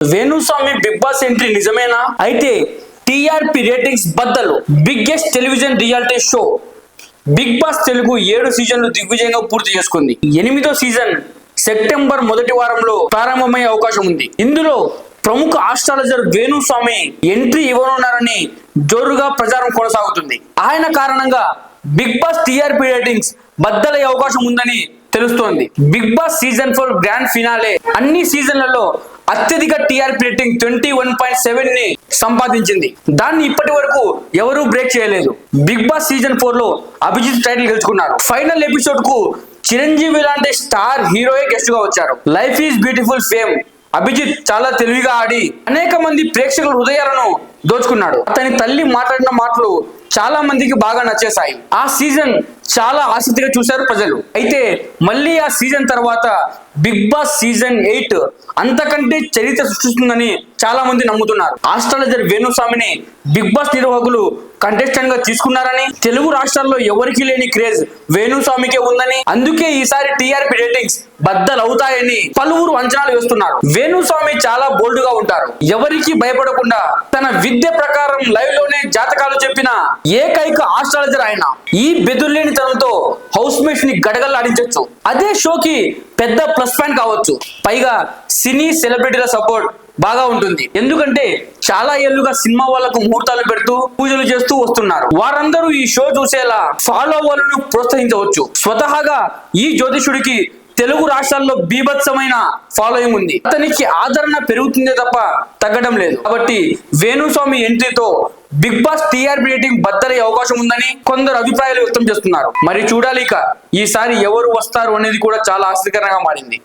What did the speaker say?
Venu Swamy big boss entry నిజమేనా? అయితే TRP ratings బద్దలు. Biggest television reality show big boss Telugu 7 సీజన్లు దిగ్విజయంగా పూర్తి చేసుకుంది. 8వ సీజన్ సెప్టెంబర్ మొదటి వారంలో ప్రారంభమయ్యే అవకాశం ఉంది. ఇందులో ప్రముఖ ఆస్ట్రాలజర్ వేణుస్వామి ఎంట్రీ ఇవ్వనున్నారని జోరుగా ప్రచారం కొనసాగుతుంది. ఆయన కారణంగా బిగ్ బాస్ టీఆర్పీ రేటింగ్స్ బద్దలయ్యే అవకాశం ఉందని తెలుస్తోంది. Big boss season 4 grand finale అన్ని సీజన్లలో అత్యధిక టీఆర్పీ రేటింగ్ 21.7 ని సంపాదించింది. దాన్ని ఇప్పటి వరకు ఎవరూ బ్రేక్ చేయలేదు. బిగ్ బాస్ సీజన్ 4 లో అభిజిత్ టైటిల్ గెలుచుకున్నారు. ఫైనల్ ఎపిసోడ్ కు చిరంజీవి లాంటి స్టార్ హీరోయే గెస్ట్ గా వచ్చారు. Life is beautiful fame Abhijeet చాలా తెలివిగా ఆడి అనేక మంది ప్రేక్షకుల హృదయాలను దోచుకున్నాడు. అతని తల్లి మాట్లాడిన మాటలు చాలా మందికి బాగా నచ్చేశాయి. ఆ సీజన్ చాలా ఆసక్తిగా చూశారు ప్రజలు. అయితే మళ్ళీ ఆ సీజన్ తర్వాత బిగ్ బాస్ సీజన్ 8 అంతకంటే చరిత్ర సృష్టిస్తుందని చాలా మంది నమ్ముతున్నారు. ఆస్ట్రాలజర్ వేణుస్వామిని బిగ్ బాస్ నిర్వాహకులు కంటెస్టెంట్ గా తీసుకున్నారని, తెలుగు రాష్ట్రాల్లో ఎవరికి లేని క్రేజ్ వేణుస్వామికే ఉందని, అందుకే ఈసారి టీఆర్పీ రేటింగ్స్ బద్దలవుతాయని పలువురు అంచనాలు వేస్తున్నారు. వేణుస్వామి చాలా బోల్డ్ గా ఉంటారు. ఎవరికి భయపడకుండా తన విద్య ప్రకారం లైవ్ లోనే జాతకాలు చెప్పిన ఏకైక ఆస్ట్రాలజర్ ఆయన. ఈ బెదుర్లేని తనంతో హౌస్ మేట్స్ ని గడగల్లాడించవచ్చు. అదే షోకి పెద్ద ప్లస్ పాయింట్ కావచ్చు. పైగా సినీ సెలబ్రిటీల సపోర్ట్ బాగా ఉంటుంది. ఎందుకంటే చాలా ఏళ్లుగా సినిమా వాళ్ళకు ముహూర్తాలు పెడుతూ పూజలు చేస్తూ వస్తున్నారు. వారందరూ ఈ షో చూసేలా ఫాలో అవ్వాలను ప్రోత్సహించవచ్చు. స్వతహాగా ఈ జ్యోతిషుడికి తెలుగు రాష్ట్రాల్లో బీభత్సమైన ఫాలోయింగ్ ఉంది. అతనికి ఆదరణ పెరుగుతుందే తప్ప తగ్గడం లేదు. కాబట్టి వేణుస్వామి ఎంట్రీతో బిగ్ బాస్ టీఆర్పీ రేటింగ్ బద్దలయ్యే అవకాశం ఉందని కొందరు అభిప్రాయాలు వ్యక్తం చేస్తున్నారు. మరి చూడాలి ఇక ఈసారి ఎవరు వస్తారు అనేది కూడా చాలా ఆసక్తికరంగా మారింది.